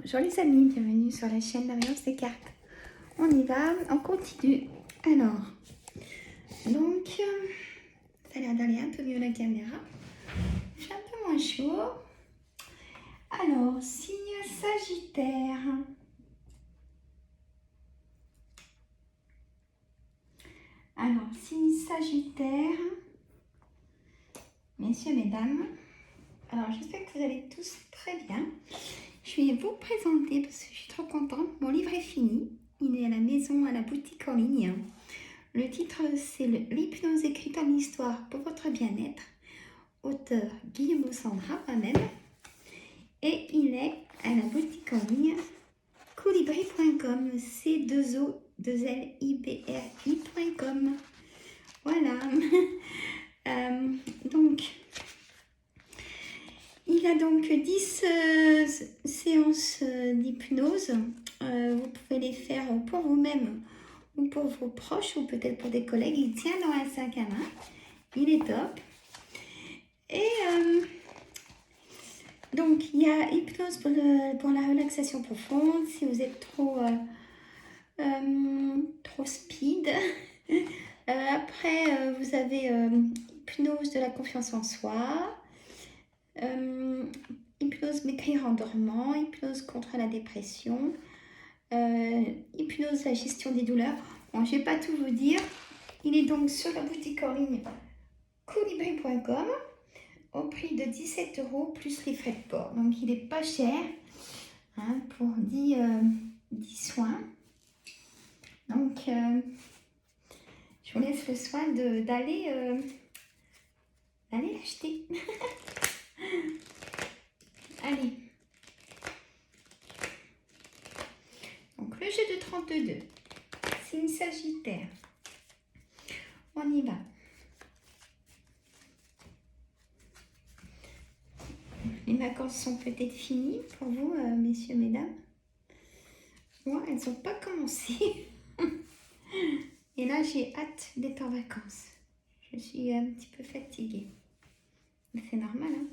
Bonjour les amis, bienvenue sur la chaîne d'Ambiance des cartes. On y va, on continue. Alors, donc, ça a l'air d'aller un peu mieux la caméra. J'ai un peu moins chaud. Alors, signe Sagittaire. Alors, signe Sagittaire. Messieurs, mesdames. Alors, j'espère que vous allez tous très bien. Je vais vous présenter, parce que je suis trop contente, mon livre est fini. Il est à la maison, à la boutique en ligne. Le titre, c'est l'hypnose écrite en histoire pour votre bien-être. Auteur Guillaume Sandra, moi-même. Et il est à la boutique en ligne colibri.com, C2O2LIBRI.com. Voilà. Donc, il a donc 10 séances d'hypnose. Vous pouvez les faire pour vous-même ou pour vos proches ou peut-être pour des collègues. Il tient dans un sac à main. Il est top. Et donc, il y a hypnose pour la relaxation profonde. Si vous êtes trop speed. Après, vous avez hypnose de la confiance en soi. Hypnose m'écrire en dormant, hypnose contre la dépression, hypnose la gestion des douleurs. Bon, je ne vais pas tout vous dire. Il est donc sur la boutique en ligne colibri.com au prix de 17 € plus les frais de port. Donc il n'est pas cher hein, pour 10 soins. Donc je vous laisse le soin d'aller l'acheter. Allez. Donc le jeu de 32, c'est une Sagittaire. On y va. Les vacances sont peut-être finies pour vous, messieurs, mesdames. Moi, elles n'ont pas commencé. Et là, j'ai hâte d'être en vacances. Je suis un petit peu fatiguée. Mais c'est normal, hein.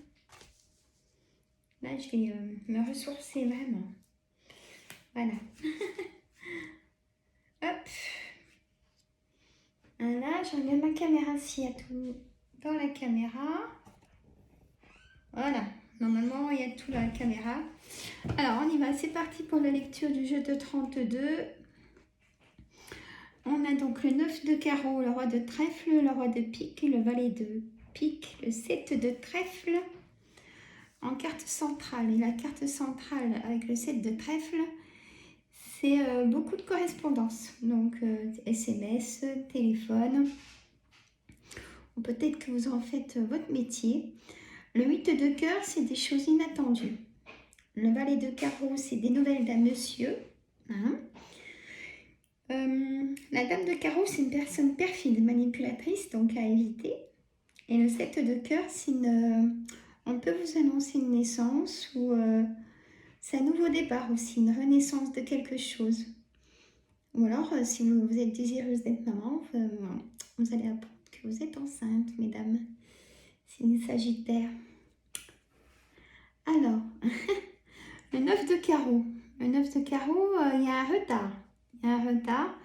Là, je vais me ressourcer vraiment. Voilà. Hop. Là, je regarde ma caméra s'il y a tout dans la caméra. Voilà. Normalement, il y a tout dans la caméra. Alors, on y va. C'est parti pour la lecture du jeu de 32. On a donc le 9 de carreau, le roi de trèfle, le roi de pique, le valet de pique, le 7 de trèfle en carte centrale. Et la carte centrale avec le 7 de trèfle, c'est beaucoup de correspondance. Donc, SMS, téléphone. Ou peut-être que vous en faites votre métier. Le 8 de cœur, c'est des choses inattendues. Le valet de carreau, c'est des nouvelles d'un monsieur. Hein. La dame de carreau, c'est une personne perfide, manipulatrice, donc à éviter. Et le 7 de cœur, c'est on peut vous annoncer une naissance ou c'est un nouveau départ aussi, une renaissance de quelque chose. Ou alors, si vous êtes désireuse d'être maman, vous allez apprendre que vous êtes enceinte, mesdames. C'est une Sagittaire. Alors, le 9 de carreau. Le 9 de carreau, il y a un retard. Il y a un retard.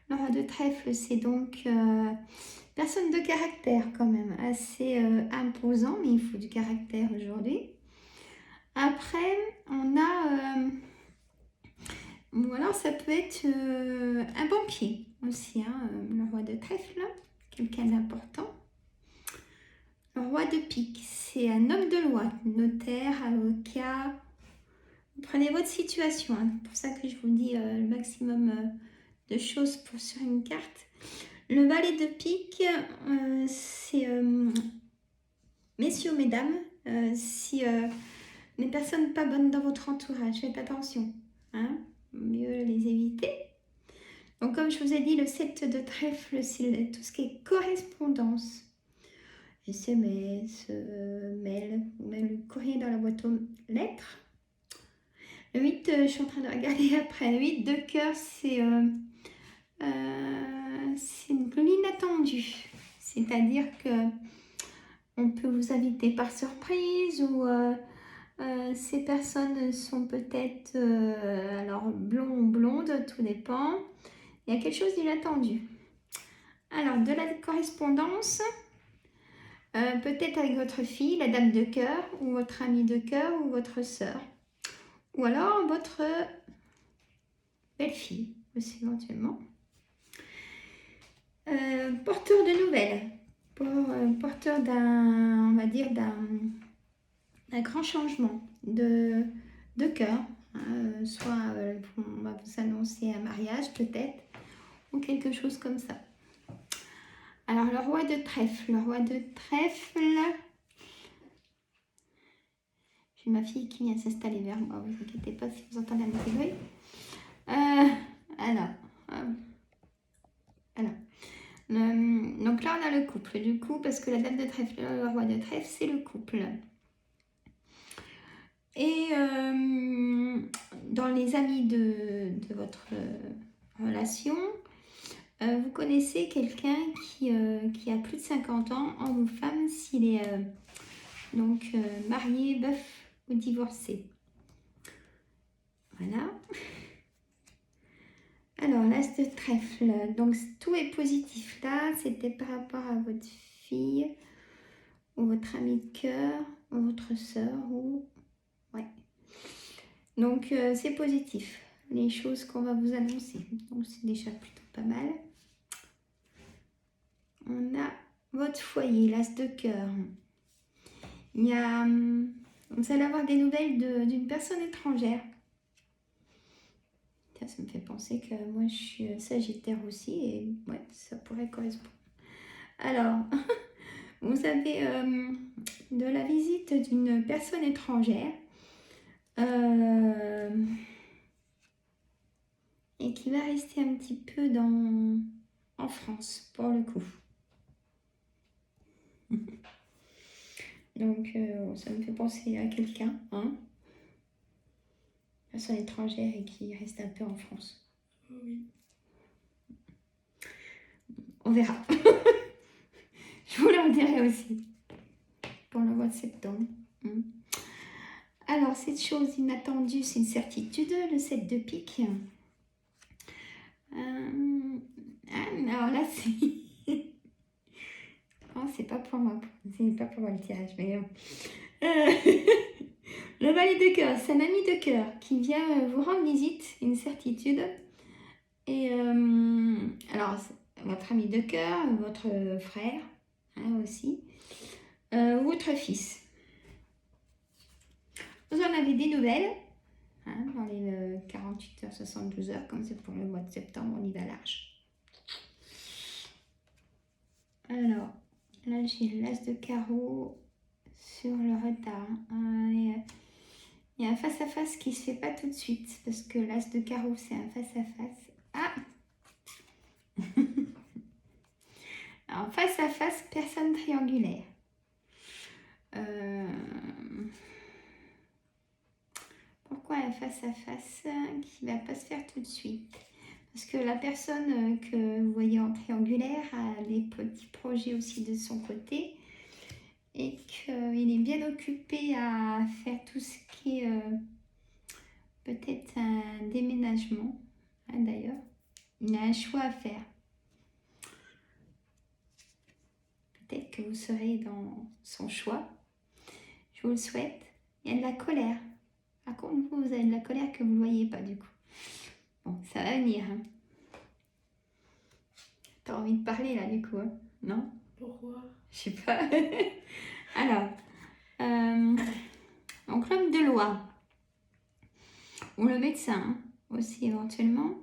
Le roi de trèfle, c'est donc personne de caractère quand même, assez imposant, mais il faut du caractère aujourd'hui. Après, on a, ou alors ça peut être un banquier aussi, hein, le roi de trèfle, quelqu'un d'important. Le roi de pique, c'est un homme de loi, notaire, avocat. Vous prenez votre situation, hein. C'est pour ça que je vous dis le maximum de choses sur une carte. Le valet de pique, c'est messieurs, mesdames, si les personnes pas bonnes dans votre entourage, faites attention, hein, mieux les éviter. Donc comme je vous ai dit, le 7 de trèfle, c'est tout ce qui est correspondance, SMS, mail, ou même le courrier dans la boîte aux lettres. Le 8, je suis en train de regarder après, le 8 de cœur, c'est l'inattendu, c'est-à-dire que on peut vous inviter par surprise ou Ces personnes sont peut-être alors blond ou blonde, tout dépend. Il y a quelque chose d'inattendu. Alors, de la correspondance, peut-être avec votre fille, la dame de cœur, ou votre amie de cœur, ou votre sœur. Ou alors votre belle-fille, aussi éventuellement. Porteur de nouvelles. Porteur d'un, on va dire, d'un grand changement de cœur. Soit on va vous annoncer un mariage peut-être, ou quelque chose comme ça. Alors le roi de trèfle, j'ai ma fille qui vient s'installer vers moi, vous inquiétez pas si vous entendez un petit bruit. Alors, donc là on a le couple du coup, parce que la dame de trèfle, le roi de trèfle, c'est le couple. Et dans les amis de votre relation, vous connaissez quelqu'un qui a plus de 50 ans, homme ou femme, s'il est donc marié, veuf ou divorcé. Voilà. Alors, l'as de trèfle, donc tout est positif là, c'était par rapport à votre fille, ou votre ami de cœur, ou votre soeur, ou... Ouais. Donc, c'est positif, les choses qu'on va vous annoncer. Donc, c'est déjà plutôt pas mal. On a votre foyer, l'as de cœur. Il y a... Vous allez avoir des nouvelles d'une personne étrangère. Ça me fait penser que moi, je suis Sagittaire aussi. Et ouais, ça pourrait correspondre. Alors, vous avez de la visite d'une personne étrangère. Et qui va rester un petit peu en France, pour le coup. Donc, ça me fait penser à quelqu'un, hein, personne étrangère et qui reste un peu en France. Oui. On verra. Je vous le dirai aussi pour le mois de septembre. Alors, cette chose inattendue, c'est une certitude, le 7 de pique. Alors là, c'est... Oh, c'est pas pour moi. C'est pas pour moi le tirage, mais... Le valet de cœur, c'est un ami de cœur qui vient vous rendre visite, une certitude. Et alors, votre ami de cœur, votre frère, hein, aussi, ou votre fils. Vous en avez des nouvelles, hein, dans les 48 heures, 72 heures, comme c'est pour le mois de septembre, on y va large. Alors, là j'ai l'as de carreau sur le retard. Il y a un face-à-face qui se fait pas tout de suite, parce que l'as de carreau, c'est un face-à-face. Ah! Alors, face-à-face, personne triangulaire. Pourquoi un face-à-face qui ne va pas se faire tout de suite? Parce que la personne que vous voyez en triangulaire a des petits projets aussi de son côté et qu'il est bien occupé à faire tout ce qui est peut-être un déménagement, hein, d'ailleurs. Il a un choix à faire. Peut-être que vous serez dans son choix. Je vous le souhaite. Il y a de la colère. Par contre, vous avez de la colère que vous ne voyez pas du coup. Bon, ça va venir. Hein. T'as envie de parler là du coup, hein? Non? Pourquoi? Je sais pas. Alors, donc l'homme de loi, ou le médecin hein, aussi éventuellement.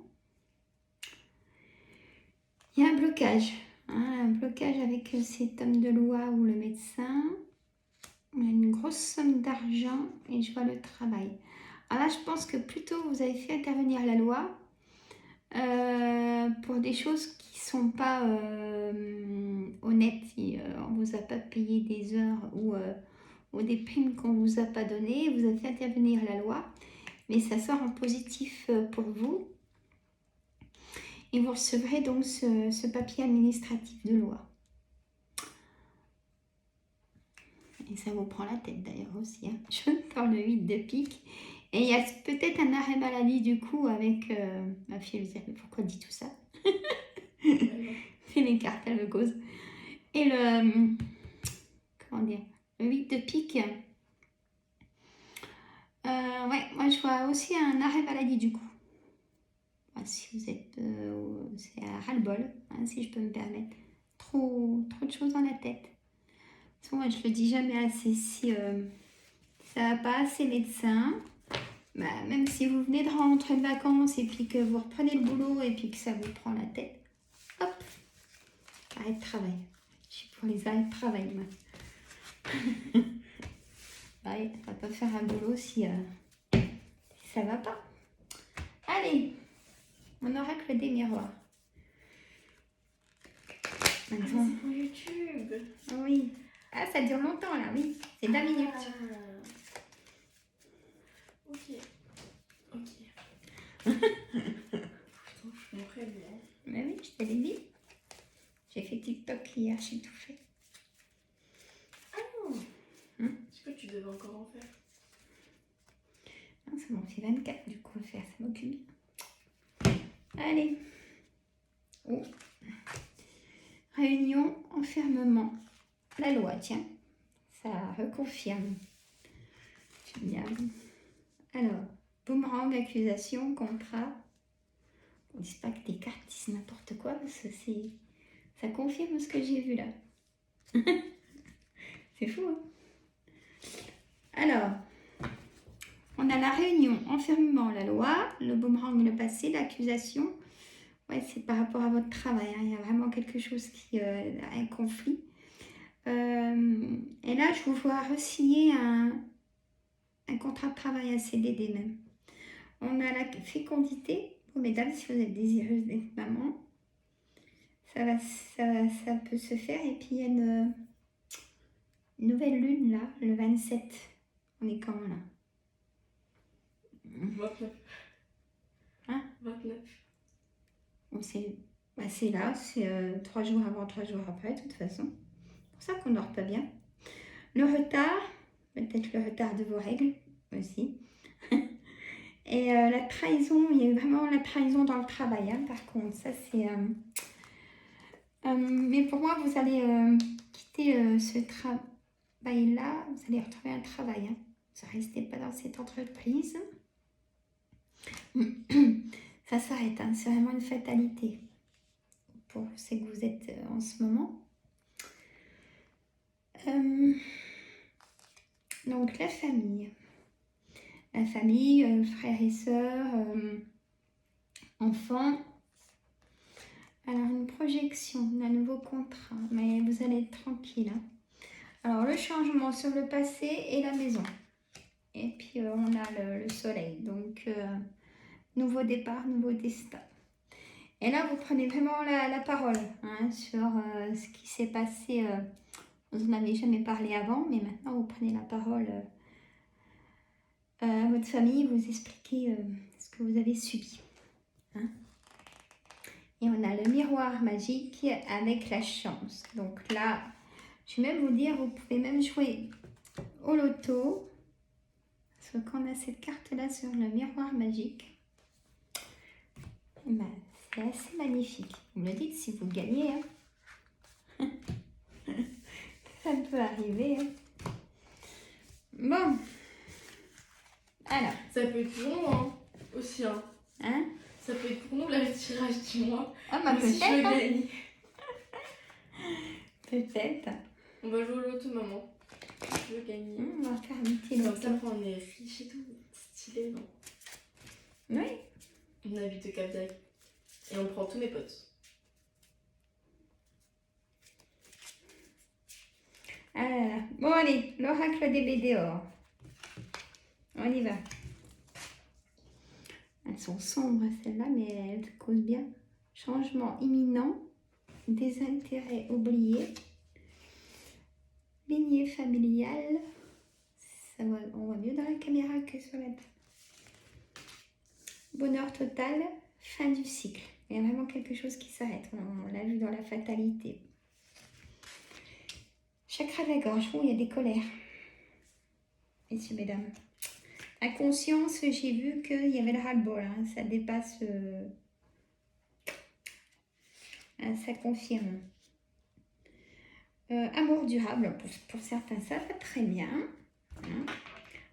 Il y a un blocage. Hein, un blocage avec cet homme de loi ou le médecin. Il y a une grosse somme d'argent et je vois le travail. Alors là, je pense que plutôt vous avez fait intervenir la loi pour des choses qui ne sont pas honnêtes. On ne vous a pas payé des heures ou des primes qu'on ne vous a pas données. Vous avez fait intervenir la loi, mais ça sort en positif pour vous. Et vous recevrez donc ce papier administratif de loi. Et ça vous prend la tête d'ailleurs aussi. Hein. Je sors le 8 de pique. Et il y a peut-être un arrêt maladie du coup avec ma fille. Elle me dit, pourquoi dit tout ça? C'est les cartes, elle me cause. Et le... Comment dire? Le 8 de pique. Ouais, moi je vois aussi un arrêt maladie du coup. Si vous êtes... c'est à ras-le-bol, hein, si je peux me permettre. Trop de choses dans la tête. Moi, je le dis jamais assez. Si ça va pas assez médecin, bah, même si vous venez de rentrer de vacances et puis que vous reprenez le boulot et puis que ça vous prend la tête, hop, arrêt de travail. Je suis pour les arrêts de travail, moi. Ouais, on va pas faire un boulot si ça va pas. Allez, on oracle des miroirs. Maintenant. C'est pour YouTube. Oui. Ah, ça dure longtemps là, oui. C'est 20 minutes. Ok. Putain, je comprends bien. Mais oui, je te l'ai dit. J'ai fait TikTok hier, j'ai tout fait. Ah non. Est-ce que tu devais encore en faire? Non, ça m'en fait 24 du coup à faire, ça m'occupe bien. Allez. Oh. Réunion, enfermement. La loi, tiens. Ça reconfirme. Génial. Alors, boomerang, accusation, contrat. On ne dit pas que tes cartes disent n'importe quoi, parce que ça confirme ce que j'ai vu là. C'est fou, hein? Alors, on a la réunion, enfermement, la loi, le boomerang, le passé, l'accusation. Ouais, c'est par rapport à votre travail. Hein. Il y a vraiment quelque chose qui a un conflit. Et là, je vous vois re-signer un contrat de travail, un CDD même. On a la fécondité. Bon, mesdames, si vous êtes désireuses d'être maman, ça peut se faire. Et puis, il y a une nouvelle lune, là, le 27. On est quand, là? 29. Hein? 29. Bon, c'est là, c'est 3 jours avant, 3 jours après, de toute façon. C'est pour ça qu'on dort pas bien. Le retard, peut-être le retard de vos règles aussi. Et la trahison, il y a eu vraiment la trahison dans le travail, hein, par contre. Ça, c'est... mais pour moi, vous allez quitter ce travail-là. Vous allez retrouver un travail. Hein. Vous ne restez pas dans cette entreprise. Ça s'arrête. Hein. C'est vraiment une fatalité pour ce que vous êtes en ce moment. Donc, la famille. La famille, frères et sœurs, enfants. Alors, une projection d'un nouveau contrat, mais vous allez être tranquille. Hein. Alors, le changement sur le passé et la maison. Et puis, on a le soleil. Donc, nouveau départ, nouveau destin. Et là, vous prenez vraiment la parole hein, sur ce qui s'est passé. Vous n'en avez jamais parlé avant, mais maintenant, vous prenez la parole à votre famille, vous expliquez ce que vous avez subi. Hein. Et on a le miroir magique avec la chance. Donc là, je vais même vous dire, vous pouvez même jouer au loto. Parce que quand on a cette carte-là sur le miroir magique, ben, c'est assez magnifique. Vous me dites si vous gagnez. Hein. Ça peut arriver. Hein. Bon. Alors. Ça peut être pour nous hein, aussi. Hein. Ça peut être pour nous là, le tirage du mois. Ah bah peut-être. Si je veux gagner. Peut-être. On va jouer au loto, maman. Je veux gagner. On va faire un petit loto. Comme ça, on est riche et tout. Stylé, non? Oui. On habite au Cap d'Agde. Et on prend tous mes potes. Ah, bon allez, l'oracle des BDO. On y va. Elles sont sombres celles-là, mais elles causent bien. Changement imminent, des intérêts oubliés, lignée familiale. On voit mieux dans la caméra que sur la table. Bonheur total, fin du cycle. Il y a vraiment quelque chose qui s'arrête. On l'a vu dans la fatalité. Chakra de la gorge, où il y a des colères. Messieurs, mesdames. La conscience, j'ai vu qu'il y avait le ras-le-bol. Hein, ça dépasse... ça confirme. Amour durable, pour certains, ça va très bien. Hein.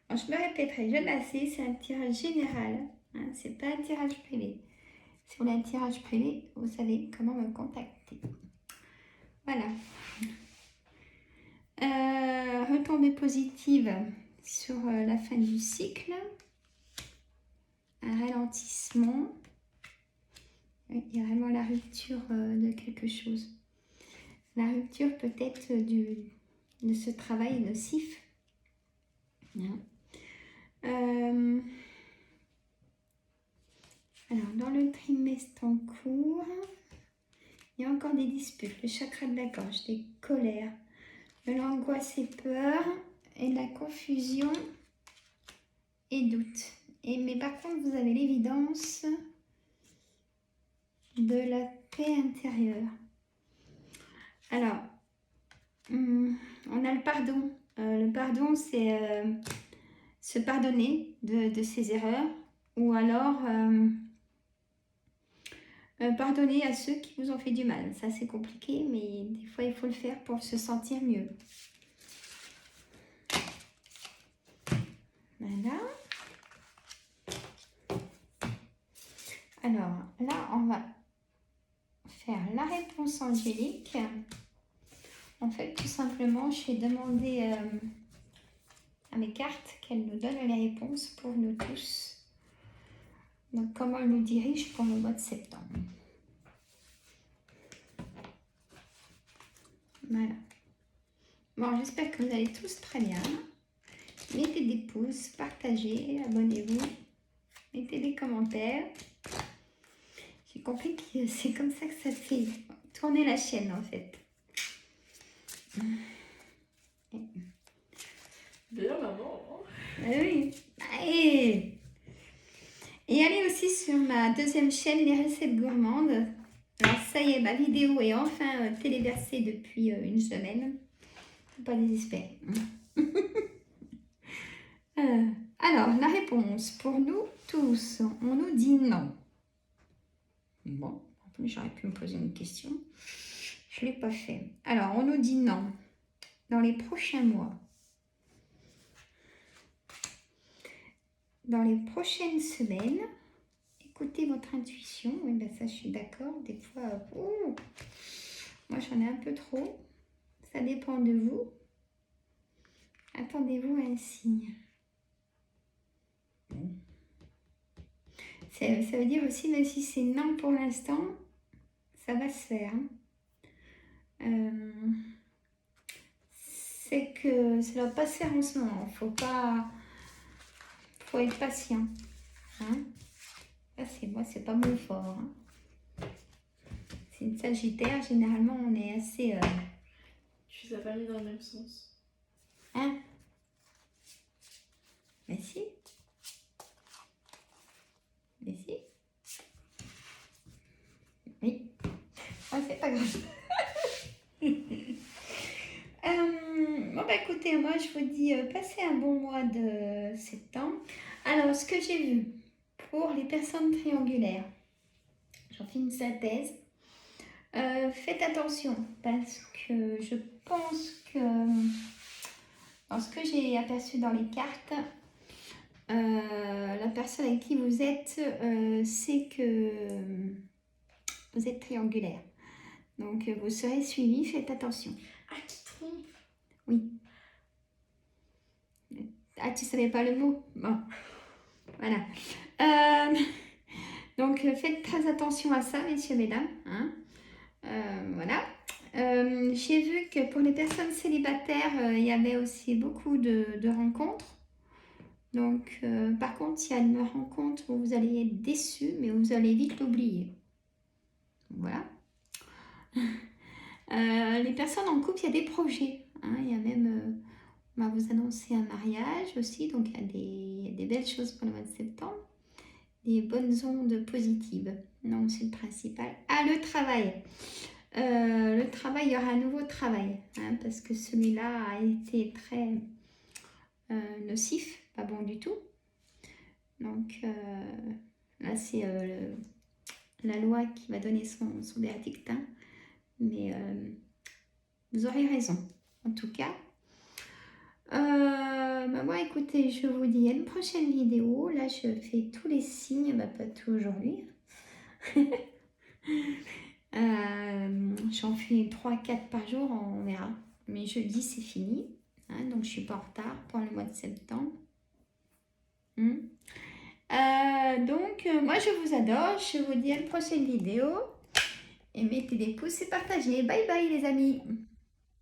Alors, je me répéterai, je l'assais, c'est un tirage général. Hein, c'est pas un tirage privé. Si vous voulez un tirage privé, vous savez comment me contacter. Voilà. Retombée positive sur la fin du cycle. Un ralentissement. Il y a vraiment la rupture de quelque chose. La rupture peut-être de ce travail nocif. Hein. Alors, dans le trimestre en cours, il y a encore des disputes, le chakra de la gorge, des colères, de l'angoisse et peur, et de la confusion et doute. Mais par contre, vous avez l'évidence de la paix intérieure. Alors, on a le pardon. Le pardon, c'est se pardonner de ses erreurs, ou alors pardonner à ceux qui vous ont fait du mal. Ça, c'est compliqué, mais des fois, il faut le faire pour se sentir mieux. Voilà. Alors, là, on va faire la réponse angélique. En fait, tout simplement, je vais demander à mes cartes qu'elles nous donnent les réponses pour nous tous. Donc, comment elles nous dirigent pour le mois de septembre. Voilà. Bon, j'espère que vous allez tous très bien. Mettez des pouces, partagez, abonnez-vous, mettez des commentaires. J'ai compris que c'est comme ça que ça fait tourner la chaîne en fait. Bien maman. Oui. Et allez aussi sur ma deuxième chaîne, Les Recettes Gourmandes. Alors ça y est, ma vidéo est enfin téléversée depuis une semaine. Faut pas désespérer. Alors, la réponse pour nous tous, on nous dit non. Bon, en plus j'aurais pu me poser une question. Je ne l'ai pas fait. Alors, on nous dit non. Dans les prochains mois. Dans les prochaines semaines, écoutez votre intuition. Oui, ben ça, je suis d'accord. Des fois, moi, j'en ai un peu trop. Ça dépend de vous. Attendez-vous à un signe. Ça veut dire aussi, même si c'est non pour l'instant, ça va se faire. C'est que ça ne va pas se faire en ce moment. Faut être patient. Hein? Ça, c'est pas mon fort. Hein? C'est une Sagittaire. Généralement, on est assez... Tu les as pas mis dans le même sens. Hein? Mais si. Mais si. Oui. Ah, c'est pas grave. Bon, bah écoutez, moi, je vous dis, passez un bon mois de septembre. Alors, ce que j'ai vu pour les personnes triangulaires, j'en fais une synthèse. Faites attention parce que je pense que dans ce que j'ai aperçu dans les cartes, la personne avec qui vous êtes sait que vous êtes triangulaire. Donc vous serez suivi, faites attention. Ah, qui trompe? Oui. Ah, tu savais pas le mot? Bon. Voilà. Donc faites très attention à ça, messieurs, mesdames. Hein. Voilà. J'ai vu que pour les personnes célibataires, il y avait aussi beaucoup de rencontres. Donc, par contre, il y a une rencontre où vous allez être déçus, mais vous allez vite l'oublier. Voilà. Les personnes en couple, il y a des projets. Hein, il y a même, on va vous annoncer un mariage aussi, donc il y a des belles choses pour le mois de septembre. Des bonnes ondes positives. Non, c'est le principal. Ah, le travail. le travail, il y aura un nouveau travail, hein, parce que celui-là a été très nocif, pas bon du tout. Donc là, c'est la loi qui va donner son verdict, hein. Mais vous aurez raison, en tout cas. Bah moi, écoutez, je vous dis à une prochaine vidéo. Là, je fais tous les signes, bah, pas tout aujourd'hui. J'en fais 3-4 par jour, on verra. Mais jeudi, c'est fini, hein, donc je suis pas en retard pour le mois de septembre. Donc, moi, je vous adore. Je vous dis à une prochaine vidéo. Et mettez des pouces et partagez. Bye bye, les amis.